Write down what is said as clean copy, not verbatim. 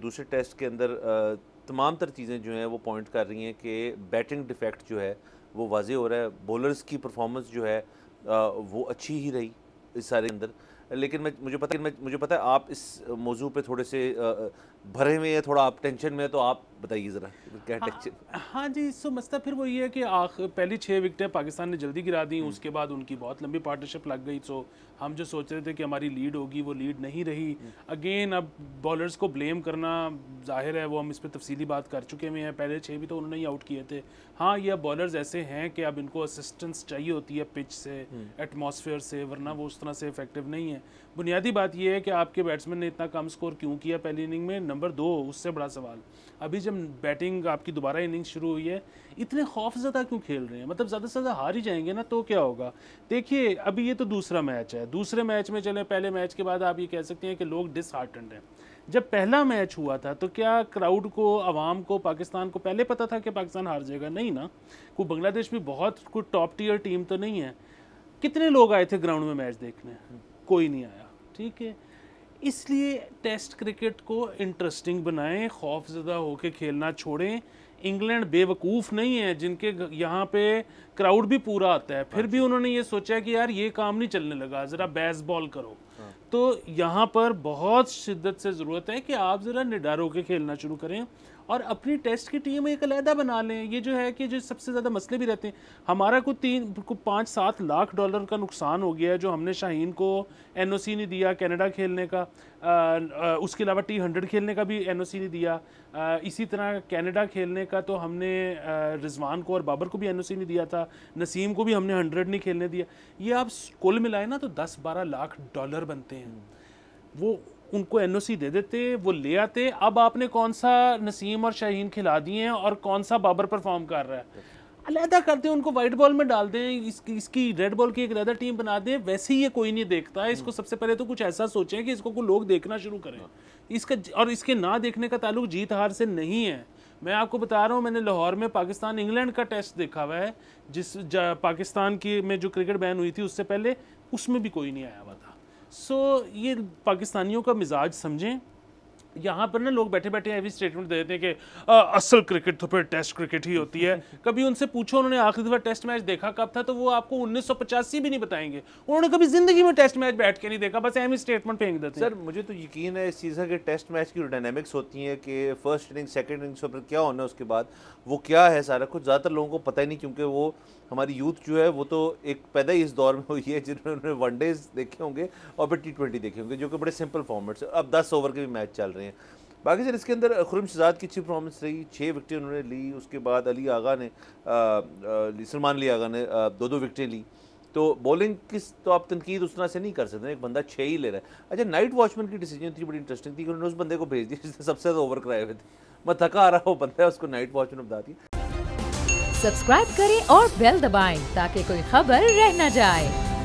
दूसरे टेस्ट के अंदर तमाम तर चीज़ें जो हैं वो पॉइंट कर रही हैं कि बैटिंग डिफेक्ट जो है वो वाज़े हो रहा है, बॉलर्स की परफॉर्मेंस जो है वो अच्छी ही रही इस सारे अंदर। लेकिन मुझे पता है आप इस मौजू पे थोड़े से भरे हुए हैं, थोड़ा आप टेंशन में है, तो आप बताइए ज़रा क्या टेंशन। हाँ जी, सो मसला फिर वही है कि पहली 6 विकेटें पाकिस्तान ने जल्दी गिरा दी, उसके बाद उनकी बहुत लंबी पार्टनरशिप लग गई। सो हम जो सोच रहे थे कि हमारी लीड होगी वो लीड नहीं रही। अगेन अब बॉलर्स को ब्लेम करना जाहिर है, वो हम इस पर तफसीली बात कर चुके हुए हैं। पहले 6 भी तो उन्होंने ही आउट किए थे। हाँ, ये बॉलर्स ऐसे हैं कि अब इनको असिस्टेंस चाहिए होती है पिच से, एटमॉस्फेयर से, वरना वो उस तरह से इफेक्टिव नहीं है। बुनियादी बात यह है कि आपके बैट्समैन ने इतना कम स्कोर क्यों किया पहली इनिंग में। नंबर 2, उससे बड़ा सवाल, अभी जब बैटिंग आपकी दोबारा इनिंग शुरू हुई है, इतने खौफज़दा क्यों खेल रहे हैं? मतलब ज़्यादा से ज़्यादा हार ही जाएंगे ना, तो क्या होगा? देखिए, अभी ये तो दूसरा मैच है, दूसरे मैच में चले, पहले मैच के बाद आप ये कह सकते हैं कि लोग डिसहार्टेंड हैं। जब पहला मैच हुआ था तो क्या क्राउड को, आवाम को, पाकिस्तान को पहले पता था कि पाकिस्तान हार जाएगा? नहीं ना। कोई बांग्लादेश भी बहुत कोई टॉप टियर टीम तो नहीं है। कितने लोग आए थे ग्राउंड में मैच देखने? कोई नहीं आया। ठीक है, इसलिए टेस्ट क्रिकेट को इंटरेस्टिंग बनाएं, खौफज़दा होकर खेलना छोड़ें। इंग्लैंड बेवकूफ़ नहीं है, जिनके यहाँ पे क्राउड भी पूरा आता है, फिर भी उन्होंने ये सोचा कि यार ये काम नहीं चलने लगा, ज़रा बेसबॉल करो। तो यहाँ पर बहुत शिद्दत से ज़रूरत है कि आप ज़रा निडर होकर खेलना शुरू करें और अपनी टेस्ट की टीम एक अलहदा बना लें। ये जो है कि जो सबसे ज़्यादा मसले भी रहते हैं, हमारा कुछ 5-7 लाख डॉलर का नुकसान हो गया है जो हमने शाहीन को एनओसी नहीं दिया कनाडा खेलने का, उसके अलावा T100 खेलने का भी एनओसी नहीं दिया, इसी तरह कनाडा खेलने का तो हमने रिजवान को और बाबर को भी एनओसी नहीं दिया था, नसीम को भी हमने 100 नहीं खेलने दिया। ये आप कुल मिलाए ना तो 10-12 लाख डॉलर बनते हैं। वो उनको एनओसी दे देते, वो ले आते। अब आपने कौन सा नसीम और शाहीन खिला दिए हैं और कौन सा बाबर परफॉर्म कर रहा है, अलहदा कर दें उनको, वाइट बॉल में डाल दें, इसकी रेड बॉल की एक अलहदा टीम बना दें। वैसे ही ये कोई नहीं देखता है इसको। सबसे पहले तो कुछ ऐसा सोचें कि इसको कोई लोग देखना शुरू करें। इसका और इसके ना देखने का ताल्लुक जीत हार से नहीं है। मैं आपको बता रहा हूँ, मैंने लाहौर में पाकिस्तान इंग्लैंड का टेस्ट देखा हुआ है, पाकिस्तान की में जो क्रिकेट बैन हुई थी उससे पहले, उसमें भी कोई नहीं आया हुआ था। सो ये पाकिस्तानियों का मिजाज समझें। यहाँ पर ना लोग बैठे बैठे हैवी स्टेटमेंट दे देते हैं कि असल क्रिकेट तो फिर टेस्ट क्रिकेट ही होती है। कभी उनसे पूछो उन्होंने आखिरी दफा टेस्ट मैच देखा कब था, तो वो आपको 1985 भी नहीं बताएंगे। उन्होंने कभी जिंदगी में टेस्ट मैच बैठ के नहीं देखा, बस हैवी स्टेटमेंट फेंक देते हैं। सर मुझे तो यकीन है इस चीज़ का कि टेस्ट मैच की डायनामिक्स होती है कि फर्स्ट इनिंग सेकंड इनिंग्स पर क्या होना है, उसके बाद वो क्या है सारा कुछ ज़्यादातर लोगों को पता ही नहीं, क्योंकि वो हमारी यूथ जो है वो तो एक पैदा ही इस दौर में हुई है जिन्होंने वनडेज देखे होंगे और फिर T20 देखे होंगे, जो कि बड़े सिंपल फॉर्मेट्स। अब 10 ओवर के भी मैच चल रहे हैं। बाकी सर इसके अंदर खुर्रम शहजाद की अच्छी परफॉर्मेंस रही, 6 विकेटें उन्होंने ली। उसके बाद सलमान अली आगा ने 2-2 विकेटें ली। तो बॉलिंग किस तो आप तनकीद उस तरह से नहीं कर सकते, एक बंदा 6 ही ले रहा है। अच्छा, नाइट वॉचमैन की डिसीजन थी बड़ी इंटरेस्टिंग थी कि उन्होंने उस बंदे को भेज दिया जिसने सबसे ज़्यादा ओवर कराए हुए थे। मैं थका आ रहा वो बंदा है, उसको नाइट वॉचमैन बता दिया। सब्सक्राइब करें और बेल दबाएं ताकि कोई खबर रह न जाए।